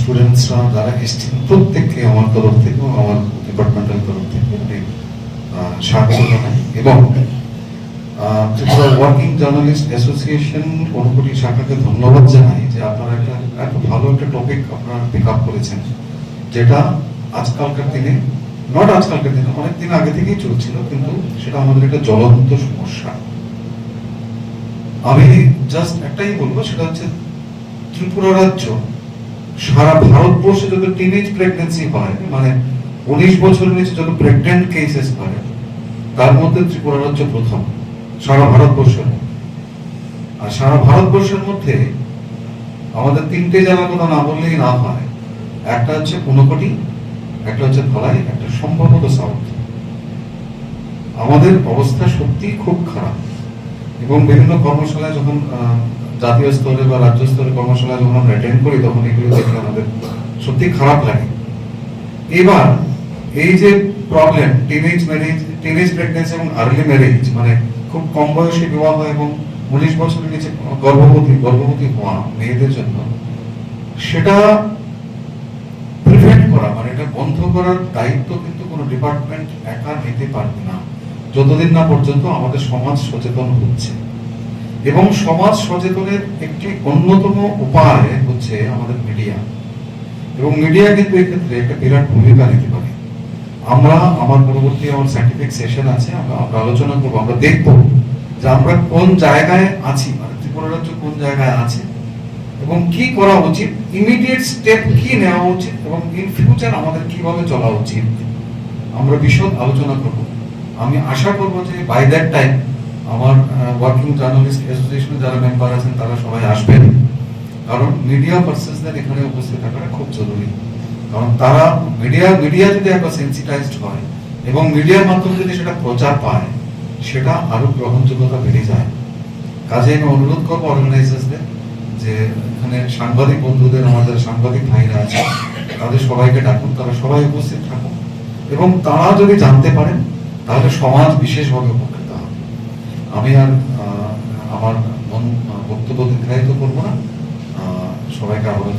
স্টুডেন্টসরা যারা এসছেন প্রত্যেককে আমার তরফ থেকে আমার ডিপার্টমেন্টাল তরফ থেকে অনেক স্বাগত জানাই এবং Tripura working journalist association Unakoti শাখাকে ধন্যবাদ জানাই যে আপনারা এত ভালো একটা টপিক আপনারা পিক আপ করেছেন, যেটা আজকালকার দিনে অনেক দিন আগে থেকেই চলছিল, কিন্তু সেটা আমাদের একটা জ্বলন্ত সমস্যা। আমি জাস্ট একটাই বলবো, সেটা হচ্ছে ত্রিপুরা রাজ্য সারা ভারতবর্ষে যত টিনেজ প্রেগন্যান্সি হয়, মানে 19 বছরের নিচে যত প্রেগন্যান্ট কেসেস হয়, তার মধ্যে ত্রিপুরা রাজ্য প্রথম সারা ভারতবর্ষের মধ্যে। আর সারা ভারতবর্ষের মধ্যে আমাদের 3টে জেলার কথা না বললেই না হয়। একটা হচ্ছে ঊনকোটি, একটা হচ্ছে ধলাই, একটা সম্ভবত সাউথ। আমাদের অবস্থা সত্যি খুব খারাপ এবং বিভিন্ন কর্মশালায় যখন জাতীয় স্তরে বা রাজ্য স্তরে কর্মশালায় যখন আমরা অ্যাটেন্ড করি, তখন এগুলো দেখে আমাদের সত্যি খারাপ লাগে। এবার এই যে প্রবলেম টিনেজ প্রেগন্যান্সি এবং আর্লি ম্যারেজ, মানে খুব কম বয়সে বিবাহ এবং 19 বছরের নিচে গর্ভবতী হওয়া মেয়েদের জন্য, সেটা প্রিভেন্ট করা, মানে এটা বন্ধ করার দায়িত্ব কিন্তু কোনো ডিপার্টমেন্ট একা নিতে পারবে না, যতদিন না পর্যন্ত আমাদের সমাজ সচেতন হচ্ছে। এবং সমাজ সচেতনের একটি অন্যতম উপায় হচ্ছে আমাদের মিডিয়া, এবং মিডিয়া কিন্তু এক্ষেত্রে একটা বিরাট ভূমিকা নিতে পারে। আমার পরবর্তী আমার সায়েন্টিফিক সেশন আছে, আমরা আলোচনা করবো, আমরা দেখবো যে আমরা কোন জায়গায় আছি, মানে ত্রিপুরা রাজ্য কোন জায়গায় আছে এবং কি করা উচিত, ইমিডিয়েট স্টেপ কি নেওয়া উচিত এবং ইন ফিউচার আমাদের কিভাবে চলা উচিত, আমরা বিশদ আলোচনা করব। আমি আশা করব যে বাই দ্যাট টাইম আমার ওয়ার্কিং জার্নালিস্ট অ্যাসোসিয়েশনের যারা মেম্বার আছেন তারা সবাই আসবেন, কারণ মিডিয়া পার্সনসদের এখানে উপস্থিত থাকাটা খুব জরুরি। কারণ তারা মিডিয়া যদি একবার সেন্সিটাইজড হয় এবং মিডিয়ার মাধ্যমে যদি সেটা প্রচার পায়, সেটা আরো গ্রহণযোগ্যতা বেড়ে যায়। কাজে আমি অনুরোধ করবো অর্গানাইজার্সদের যে এখানে সাংবাদিক বন্ধুদের, আমাদের সাংবাদিক ভাইরা আছে, তাদের সবাইকে ডাকুন, তারা সবাই উপস্থিত থাকুন এবং তারা যদি জানতে পারেন তাহলে সমাজ বিশেষভাবে উপকৃত হবে। আমি আর আমার বক্তব্য দীর্ঘায়িত করবো না, সবাইকে আহ্বান